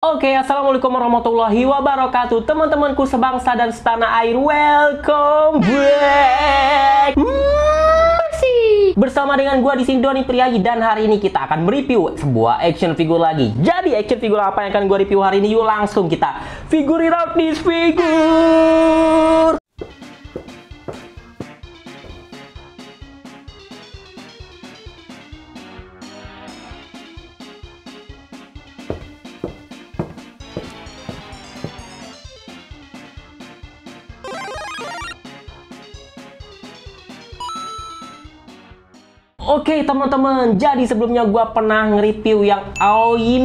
Oke, assalamualaikum warahmatullahi wabarakatuh, teman-temanku sebangsa dan setanah air. Welcome back. Masih bersama dengan gua di sini Doni Priayi, dan hari ini kita akan mereview sebuah action figure lagi. Jadi action figure apa yang akan gua review hari ini? Yuk langsung kita figuring out this figure. Oke teman-teman, jadi sebelumnya gua pernah nge-review yang AOI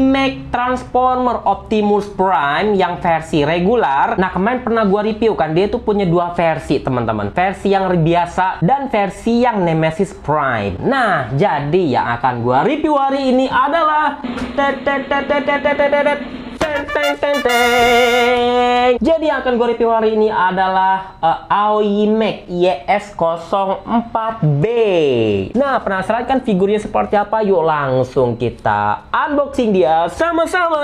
Transformer Optimus Prime yang versi regular. Nah kemarin pernah gua review kan, dia tuh punya dua versi teman-teman, versi yang biasa dan versi yang Nemesis Prime. Nah jadi yang akan gua review hari ini adalah jadi yang akan gue review hari ini adalah AOI YS04B. Nah penasaran kan figurnya seperti apa? Yuk langsung kita unboxing dia sama-sama.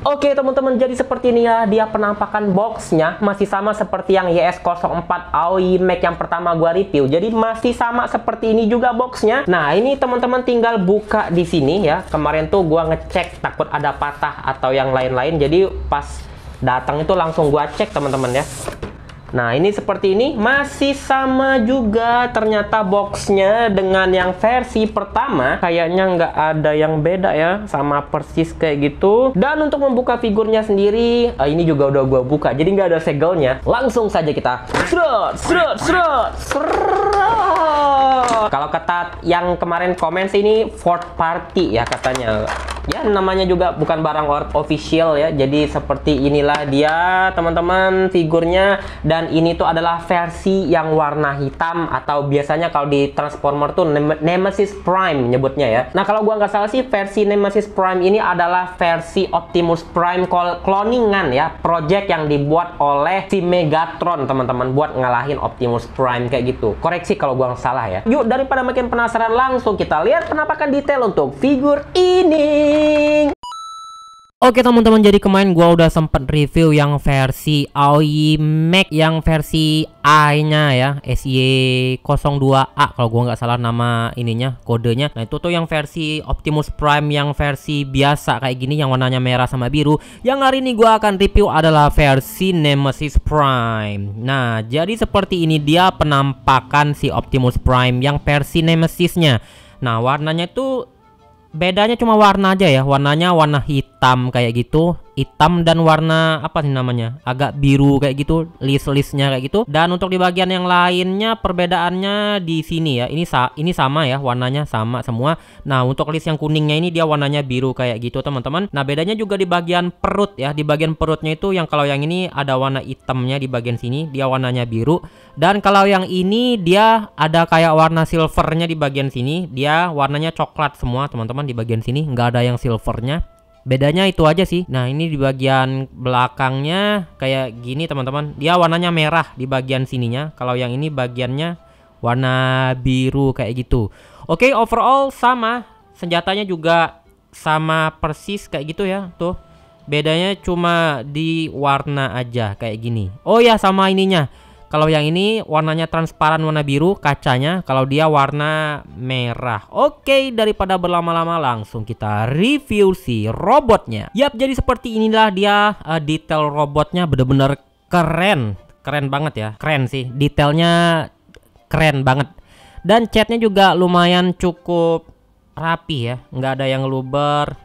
Oke teman-teman, jadi seperti ini ya dia penampakan boxnya, masih sama seperti yang YS04 AOI yang pertama gua review. Jadi masih sama seperti ini juga boxnya. Nah ini teman-teman tinggal buka di sini ya. Kemarin tuh gua ngecek takut ada patah atau yang lain-lain, jadi pas datang itu langsung gua cek teman-teman ya. Nah ini seperti ini, masih sama juga ternyata boxnya dengan yang versi pertama. Kayaknya nggak ada yang beda ya, sama persis kayak gitu. Dan untuk membuka figurnya sendiri, ini juga udah gua buka, jadi nggak ada segelnya. Langsung saja kita serot. Kalau kata yang kemarin komen sih, ini fourth party ya katanya. Ya namanya juga bukan barang official ya. Jadi seperti inilah dia teman-teman figurnya. Dan ini tuh adalah versi yang warna hitam, atau biasanya kalau di Transformer tuh Nemesis Prime nyebutnya ya. Nah kalau gua nggak salah sih, versi Nemesis Prime ini adalah versi Optimus Prime cloningan ya, project yang dibuat oleh si Megatron teman-teman, buat ngalahin Optimus Prime kayak gitu. Koreksi kalau gua nggak salah ya. Yuk daripada makin penasaran, langsung kita lihat penampakan detail untuk figur ini. Oke teman-teman, jadi kemarin gua udah sempet review yang versi AOI yang versi A-nya ya, SY02A kalau gua nggak salah nama ininya, kodenya. Nah itu tuh yang versi Optimus Prime yang versi biasa kayak gini, yang warnanya merah sama biru. Yang hari ini gua akan review adalah versi Nemesis Prime. Nah jadi seperti ini dia penampakan si Optimus Prime yang versi Nemesisnya. Nah warnanya tuh bedanya cuma warna aja ya, warnanya warna hitam kayak gitu, hitam dan warna apa sih namanya, agak biru kayak gitu, list-listnya kayak gitu. Dan untuk di bagian yang lainnya perbedaannya di sini ya, ini sama ya, warnanya sama semua. Nah untuk list yang kuningnya ini dia warnanya biru kayak gitu teman-teman. Nah bedanya juga di bagian perut ya, di bagian perutnya itu yang kalau yang ini ada warna hitamnya di bagian sini, dia warnanya biru. Dan kalau yang ini dia ada kayak warna silvernya di bagian sini, dia warnanya coklat semua teman-teman. Di bagian sini nggak ada yang silvernya. Bedanya itu aja sih. Nah ini di bagian belakangnya kayak gini teman-teman, dia warnanya merah di bagian sininya. Kalau yang ini bagiannya warna biru kayak gitu. Oke, overall sama, senjatanya juga sama persis kayak gitu ya. Tuh bedanya cuma di warna aja kayak gini. Oh ya, sama ininya. Kalau yang ini warnanya transparan warna biru kacanya, kalau dia warna merah. Oke, daripada berlama-lama langsung kita review si robotnya. Yap, jadi seperti inilah dia detail robotnya, bener-bener keren. Keren banget ya, keren sih. Detailnya keren banget. Dan catnya juga lumayan cukup rapi ya, nggak ada yang luber.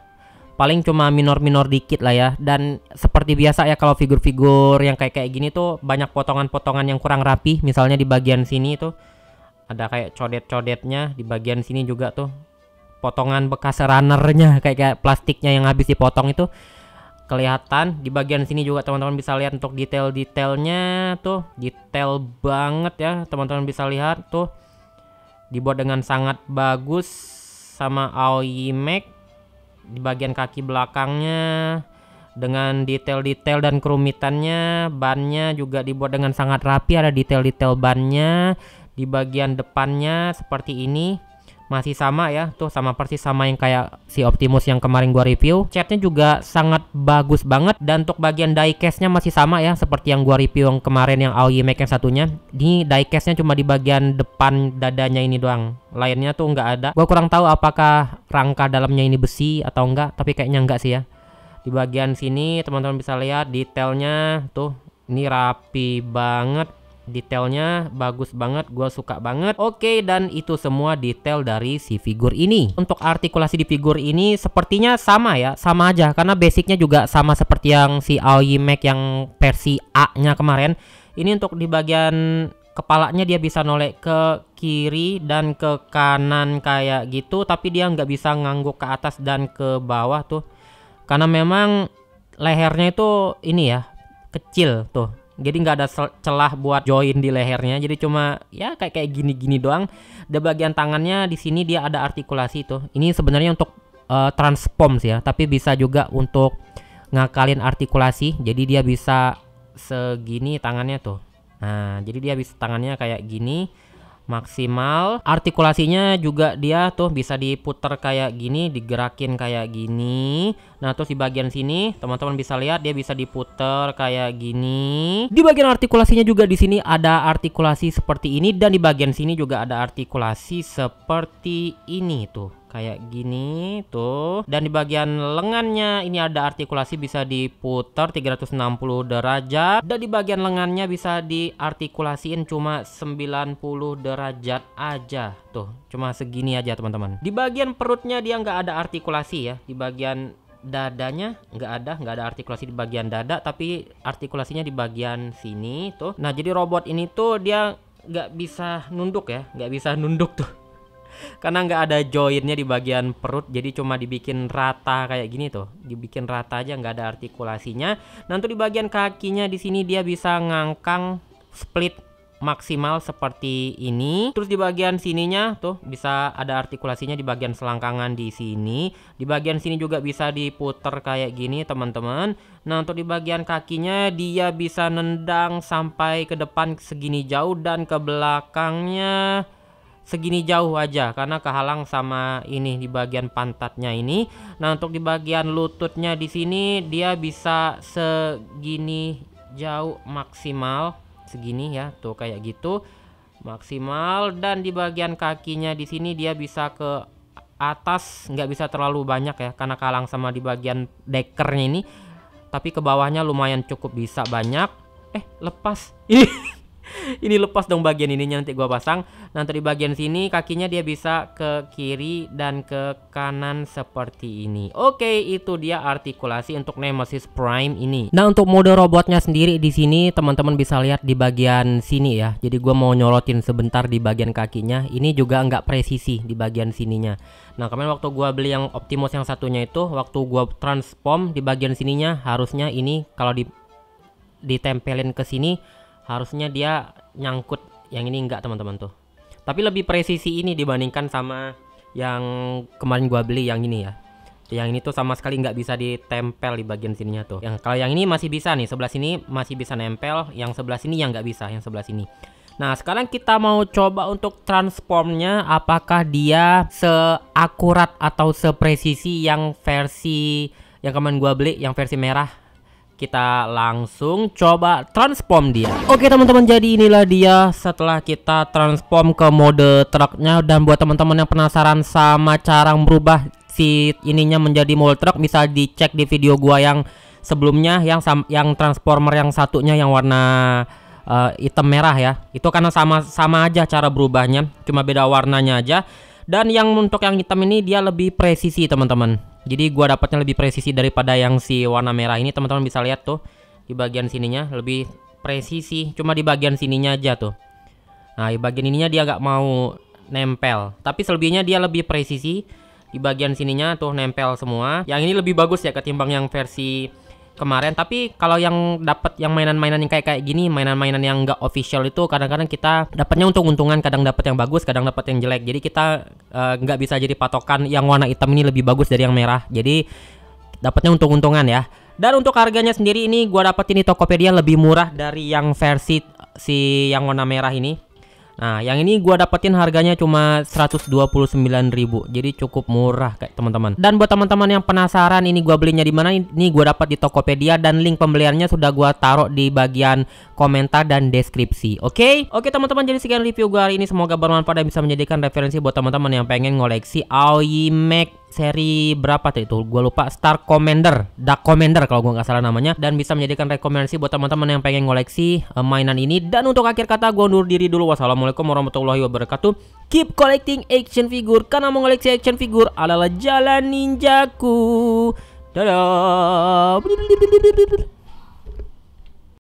Paling cuma minor-minor dikit lah ya. Dan seperti biasa ya, kalau figur-figur yang kayak gini tuh banyak potongan-potongan yang kurang rapi. Misalnya di bagian sini tuh ada kayak codet-codetnya, di bagian sini juga tuh potongan bekas runnernya, kayak plastiknya yang habis dipotong itu kelihatan. Di bagian sini juga teman-teman bisa lihat untuk detail-detailnya tuh, detail banget ya teman-teman bisa lihat tuh, dibuat dengan sangat bagus sama AOI di bagian kaki belakangnya dengan detail-detail dan kerumitannya. Bannya juga dibuat dengan sangat rapi, ada detail-detail bannya. Di bagian depannya seperti ini, masih sama ya, tuh sama persis sama yang kayak si Optimus yang kemarin gua review. Catnya juga sangat bagus banget, dan untuk bagian diecast-nya masih sama ya seperti yang gua review yang kemarin yang AOY Mac yang satunya. Ini diecast-nya cuma di bagian depan dadanya ini doang, lainnya tuh nggak ada. Gua kurang tahu apakah rangka dalamnya ini besi atau enggak, tapi kayaknya enggak sih ya. Di bagian sini teman-teman bisa lihat detailnya tuh, ini rapi banget. Detailnya bagus banget, gue suka banget. Oke, dan itu semua detail dari si figur ini. Untuk artikulasi di figur ini sepertinya sama ya, sama aja karena basicnya juga sama seperti yang si AOY Mac yang versi A-nya kemarin. Ini untuk di bagian kepalanya dia bisa noleh ke kiri dan ke kanan kayak gitu, tapi dia nggak bisa ngangguk ke atas dan ke bawah tuh, karena memang lehernya itu ini ya kecil tuh. Jadi nggak ada celah buat join di lehernya, jadi cuma ya kayak gini-gini doang. Di bagian tangannya di sini dia ada artikulasi tuh. Ini sebenarnya untuk transform sih ya, tapi bisa juga untuk ngakalin artikulasi. Jadi dia bisa segini tangannya tuh. Nah, jadi dia bisa tangannya kayak gini maksimal. Artikulasinya juga dia tuh bisa diputer kayak gini, digerakin kayak gini. Nah, terus di bagian sini teman-teman bisa lihat dia bisa diputer kayak gini. Di bagian artikulasinya juga di sini ada artikulasi seperti ini, dan di bagian sini juga ada artikulasi seperti ini tuh. Kayak gini tuh. Dan di bagian lengannya ini ada artikulasi bisa diputar 360 derajat. Dan di bagian lengannya bisa diartikulasiin cuma 90 derajat aja. Tuh, cuma segini aja teman-teman. Di bagian perutnya dia nggak ada artikulasi ya. Di bagian dadanya nggak ada artikulasi di bagian dada, tapi artikulasinya di bagian sini tuh. Nah, jadi robot ini tuh dia nggak bisa nunduk ya, nggak bisa nunduk tuh. Karena nggak ada joinnya di bagian perut, jadi cuma dibikin rata kayak gini tuh, dibikin rata aja, nggak ada artikulasinya. Nanti di bagian kakinya di sini dia bisa ngangkang split maksimal seperti ini. Terus di bagian sininya tuh bisa ada artikulasinya di bagian selangkangan di sini. Di bagian sini juga bisa diputer kayak gini teman-teman. Nah, untuk di bagian kakinya dia bisa nendang sampai ke depan segini jauh, dan ke belakangnya segini jauh aja karena kehalang sama ini di bagian pantatnya ini. Nah, untuk di bagian lututnya di sini dia bisa segini jauh maksimal, segini ya tuh kayak gitu maksimal. Dan di bagian kakinya di sini dia bisa ke atas, nggak bisa terlalu banyak ya karena kehalang sama di bagian dekernya ini, tapi ke bawahnya lumayan cukup bisa banyak. Lepas ini lepas dong bagian ininya, nanti gua pasang. Nanti di bagian sini kakinya dia bisa ke kiri dan ke kanan seperti ini. Oke, itu dia artikulasi untuk Nemesis Prime ini. Nah, untuk mode robotnya sendiri di sini teman-teman bisa lihat di bagian sini ya. Jadi gua mau nyorotin sebentar di bagian kakinya. Ini juga nggak presisi di bagian sininya. Nah, kemarin waktu gua beli yang Optimus yang satunya itu, waktu gua transform di bagian sininya harusnya ini kalau ditempelin ke sini harusnya dia nyangkut, yang ini enggak teman-teman tuh. Tapi lebih presisi ini dibandingkan sama yang kemarin gua beli yang ini ya. Yang ini tuh sama sekali nggak bisa ditempel di bagian sininya tuh. Yang kalau yang ini masih bisa nih, sebelah sini masih bisa nempel, yang sebelah sini yang nggak bisa, yang sebelah sini. Nah, sekarang kita mau coba untuk transformnya, apakah dia seakurat atau sepresisi yang versi yang kemarin gua beli, yang versi merah. Kita langsung coba transform dia. Oke teman-teman, jadi inilah dia setelah kita transform ke mode truknya. Dan buat teman-teman yang penasaran sama cara merubah si ininya menjadi mode truk, bisa dicek di video gua yang sebelumnya, yang transformer yang satunya yang warna hitam merah ya. Itu karena sama aja cara berubahnya, cuma beda warnanya aja. Dan yang untuk yang hitam ini dia lebih presisi teman-teman. Jadi gua dapatnya lebih presisi daripada yang si warna merah ini. Teman-teman bisa lihat tuh di bagian sininya lebih presisi, cuma di bagian sininya aja tuh. Nah, di bagian ininya dia nggak mau nempel, tapi selebihnya dia lebih presisi. Di bagian sininya tuh nempel semua. Yang ini lebih bagus ya ketimbang yang versi kemarin. Tapi kalau yang dapat yang mainan-mainan yang kayak gini, mainan-mainan yang nggak official itu kadang-kadang kita dapatnya untung-untungan, kadang dapat yang bagus, kadang dapat yang jelek. Jadi kita nggak bisa jadi patokan yang warna hitam ini lebih bagus dari yang merah. Jadi dapatnya untung-untungan ya. Dan untuk harganya sendiri ini gua dapat ini Tokopedia lebih murah dari yang versi si yang warna merah ini. Nah, yang ini gua dapetin harganya cuma 129.000. Jadi cukup murah kayak teman-teman. Dan buat teman-teman yang penasaran ini gua belinya di mana, ini gua dapat di Tokopedia dan link pembeliannya sudah gua taruh di bagian komentar dan deskripsi. Oke? Oke teman-teman, jadi sekian review gua hari ini, semoga bermanfaat dan bisa menjadikan referensi buat teman-teman yang pengen ngoleksi Aoi Mac seri berapa tuh itu? Gua lupa, Star Commander, Dark Commander kalau gua nggak salah namanya, dan bisa menjadikan rekomendasi buat teman-teman yang pengen ngoleksi mainan ini. Dan untuk akhir kata gua undur diri dulu. Wassalamualaikum warahmatullahi wabarakatuh. Keep collecting action figure, karena mengoleksi action figure adalah jalan ninjaku. Dadah.